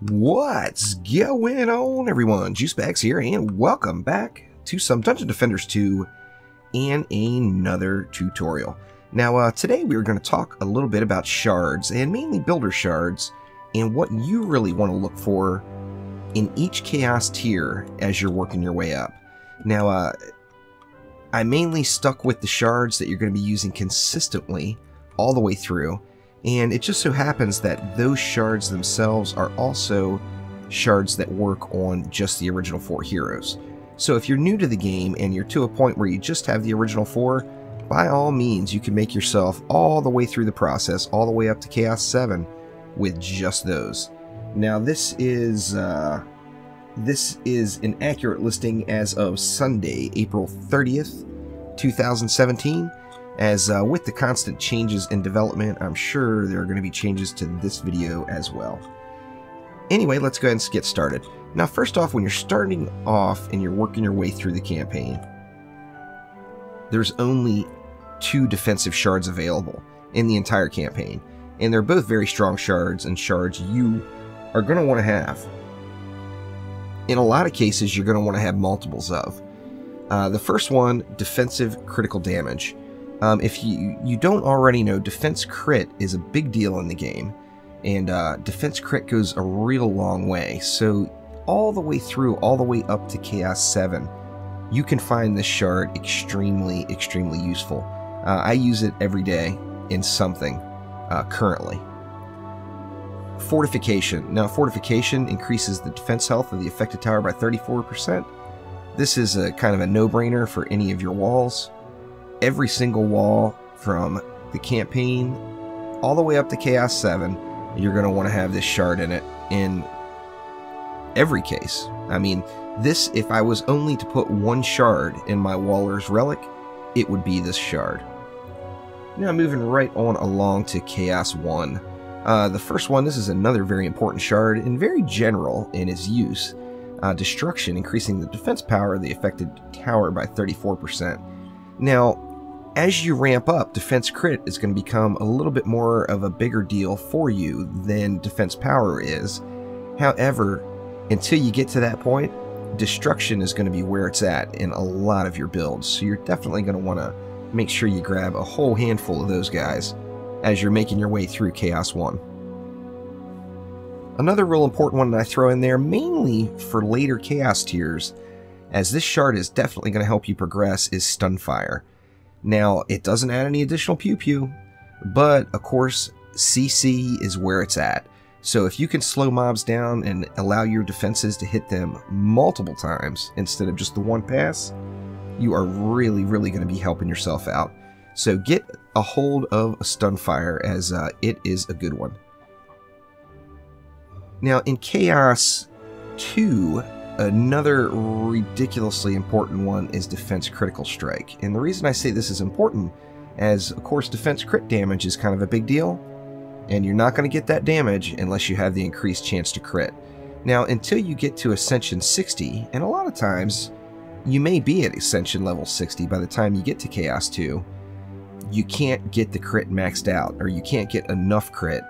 What's going on, everyone? Juicebags here, and welcome back to some Dungeon Defenders 2 and another tutorial. Now, today we are going to talk a little bit about shards, and mainly builder shards, and what you really want to look for in each chaos tier as you're working your way up. Now, I mainly stuck with the shards that you're going to be using consistently all the way through. And it just so happens that those shards themselves are also shards that work on just the original 4 heroes. So if you're new to the game and you're to a point where you just have the original 4, by all means you can make yourself all the way through the process, all the way up to Chaos 7 with just those. Now this is an accurate listing as of Sunday, April 30th, 2017. As with the constant changes in development, I'm sure there are going to be changes to this video as well. Anyway, let's go ahead and get started. Now, first off, when you're starting off and you're working your way through the campaign, there's only 2 defensive shards available in the entire campaign. And they're both very strong shards, and shards you are going to want to have. In a lot of cases, you're going to want to have multiples of. The first one, defensive critical damage. If you don't already know, defense crit is a big deal in the game, and defense crit goes a real long way. So all the way through, all the way up to Chaos 7, you can find this shard extremely, extremely useful. I use it every day in something currently. Fortification. Now, fortification increases the defense health of the affected tower by 34%. This is a kind of a no-brainer for any of your walls. Every single wall from the campaign all the way up to Chaos 7, you're going to want to have this shard in it in every case. I mean, this, if I was only to put one shard in my Waller's Relic, it would be this shard. Now moving right on along to Chaos 1. The first one, this is another very important shard and very general in its use. Destruction, increasing the defense power of the affected tower by 34%. Now, as you ramp up, defense crit is going to become a little bit more of a bigger deal for you than defense power is. However, until you get to that point, destruction is going to be where it's at in a lot of your builds. So you're definitely going to want to make sure you grab a whole handful of those guys as you're making your way through Chaos 1. Another real important one that I throw in there, mainly for later Chaos tiers, as this shard is definitely going to help you progress, is Stunfire. Now, it doesn't add any additional pew-pew, but of course, CC is where it's at. So if you can slow mobs down and allow your defenses to hit them multiple times instead of just the one pass, you are really, really going to be helping yourself out. So get a hold of a Stunfire, as it is a good one. Now, in Chaos 2, another ridiculously important one is Defense Critical Strike. And the reason I say this is important, as of course defense crit damage is kind of a big deal, and you're not going to get that damage unless you have the increased chance to crit. Now, until you get to Ascension 60, and a lot of times you may be at Ascension level 60 by the time you get to Chaos 2, you can't get the crit maxed out, or you can't get enough crit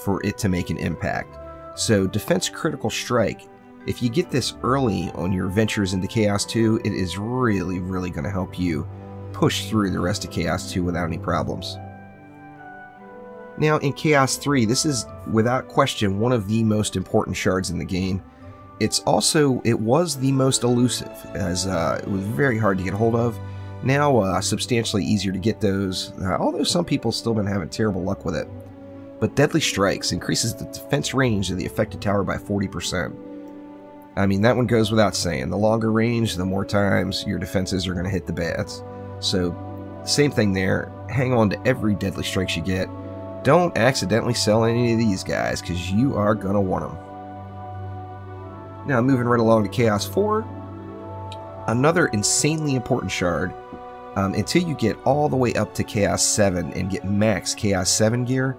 for it to make an impact. So Defense Critical Strike, if you get this early on your ventures into Chaos 2, it is really, really going to help you push through the rest of Chaos 2 without any problems. Now in Chaos 3, this is without question one of the most important shards in the game. It was the most elusive, as it was very hard to get hold of. Now substantially easier to get those, although some people still been having terrible luck with it. But Deadly Strikes increases the defense range of the affected tower by 40%. I mean, that one goes without saying. The longer range, the more times your defenses are going to hit the bats. So, same thing there. Hang on to every Deadly Strikes you get. Don't accidentally sell any of these guys, because you are going to want them. Now, moving right along to Chaos 4. Another insanely important shard. Until you get all the way up to Chaos 7 and get max Chaos 7 gear,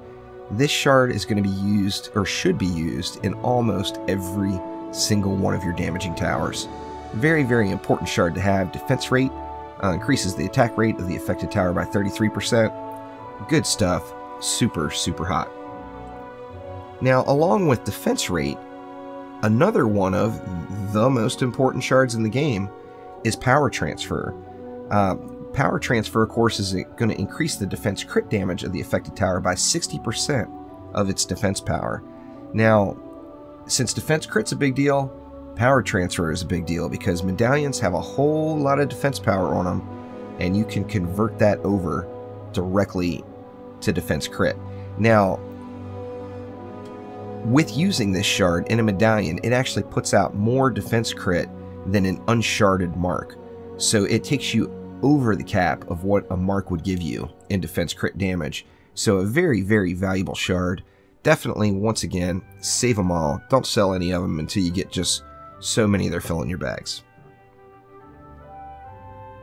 this shard is going to be used, or should be used, in almost every single one of your damaging towers. Very, very important shard to have. Defense rate Increases the attack rate of the affected tower by 33%. Good stuff. Super, super hot. Now, along with defense rate, another one of the most important shards in the game is power transfer. Power transfer, of course, is going to increase the defense crit damage of the affected tower by 60% of its defense power. Now, since defense crit's a big deal, power transfer is a big deal because medallions have a whole lot of defense power on them, and you can convert that over directly to defense crit. Now, with using this shard in a medallion, it actually puts out more defense crit than an unsharded mark. So it takes you over the cap of what a mark would give you in defense crit damage. So a very, very valuable shard. Definitely, once again, save them all. Don't sell any of them until you get just so many they're filling your bags.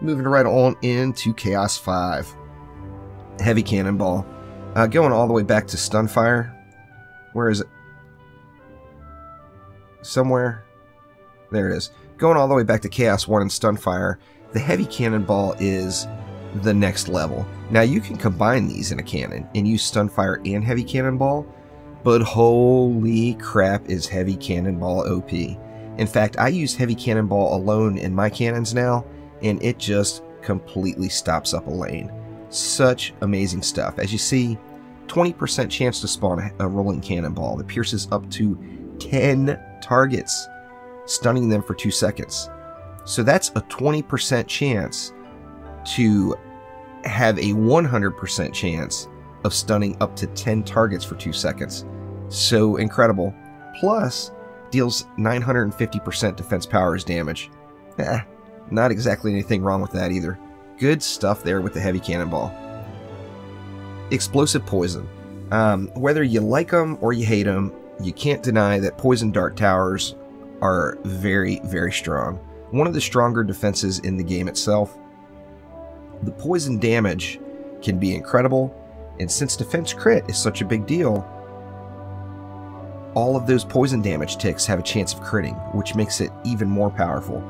Moving right on into Chaos 5. Heavy Cannonball. Going all the way back to Stunfire. Where is it? Somewhere. There it is. Going all the way back to Chaos 1 and Stunfire, the Heavy Cannonball is the next level. Now, you can combine these in a cannon and use Stunfire and Heavy Cannonball, but holy crap is Heavy Cannonball OP. In fact, I use Heavy Cannonball alone in my cannons now, and it just completely stops up a lane. Such amazing stuff. As you see, 20% chance to spawn a rolling cannonball that pierces up to 10 targets, stunning them for 2 seconds. So that's a 20% chance to have a 100% chance of stunning up to 10 targets for 2 seconds. So incredible. Plus, deals 950% defense powers damage. Not exactly anything wrong with that either. Good stuff there with the Heavy Cannonball. Explosive Poison. Whether you like them or you hate them, you can't deny that Poison Dart Towers are very, very strong. One of the stronger defenses in the game itself. The poison damage can be incredible, and since defense crit is such a big deal, all of those poison damage ticks have a chance of critting, which makes it even more powerful.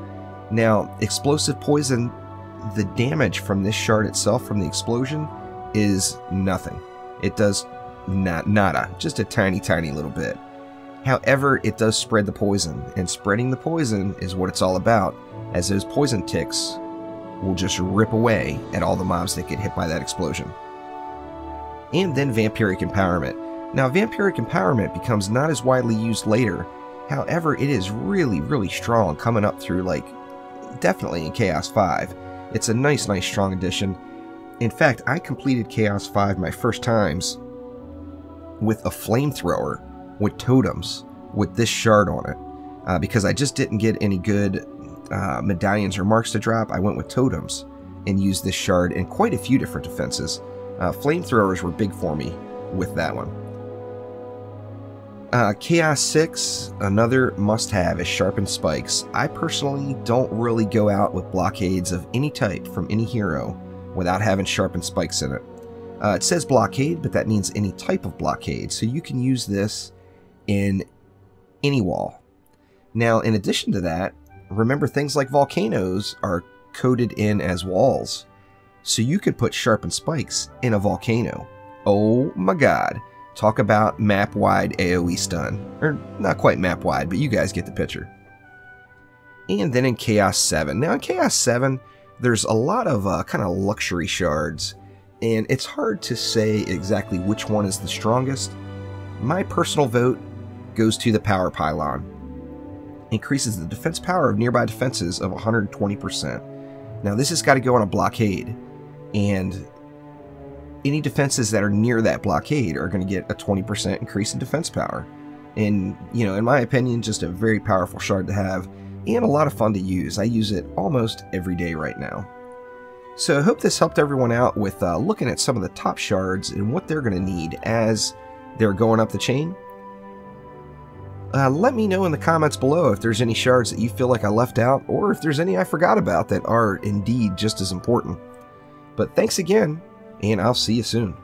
Now, Explosive Poison, the damage from this shard itself, from the explosion, is nothing. It does nada, just a tiny, tiny little bit. However, it does spread the poison, and spreading the poison is what it's all about, as those poison ticks will just rip away at all the mobs that get hit by that explosion. And then Vampiric Empowerment. Now, Vampiric Empowerment becomes not as widely used later, however, it is really, really strong coming up through, like, definitely in Chaos 5. It's a nice, nice strong addition. In fact, I completed Chaos 5 my first times with a flamethrower with totems with this shard on it. Because I just didn't get any good medallions or marks to drop, I went with totems and used this shard in quite a few different defenses. Flamethrowers were big for me with that one. Chaos 6, another must-have, is Sharpened Spikes. I personally don't really go out with blockades of any type from any hero without having Sharpened Spikes in it. It says blockade, but that means any type of blockade, so you can use this in any wall. Now, in addition to that, remember things like volcanoes are coded in as walls, so you could put Sharpened Spikes in a volcano. Oh my god. Talk about map-wide AoE stun. Or, not quite map-wide, but you guys get the picture. And then in Chaos 7. Now, in Chaos 7, there's a lot of kind of luxury shards, and it's hard to say exactly which one is the strongest. My personal vote goes to the Power Pylon. Increases the defense power of nearby defenses of 120%. Now, this has got to go on a blockade, and any defenses that are near that blockade are going to get a 20% increase in defense power. And, you know, in my opinion, just a very powerful shard to have, and a lot of fun to use. I use it almost every day right now. So I hope this helped everyone out with looking at some of the top shards and what they're going to need as they're going up the chain. Let me know in the comments below if there's any shards that you feel like I left out, or if there's any I forgot about that are indeed just as important. But thanks again, and I'll see you soon.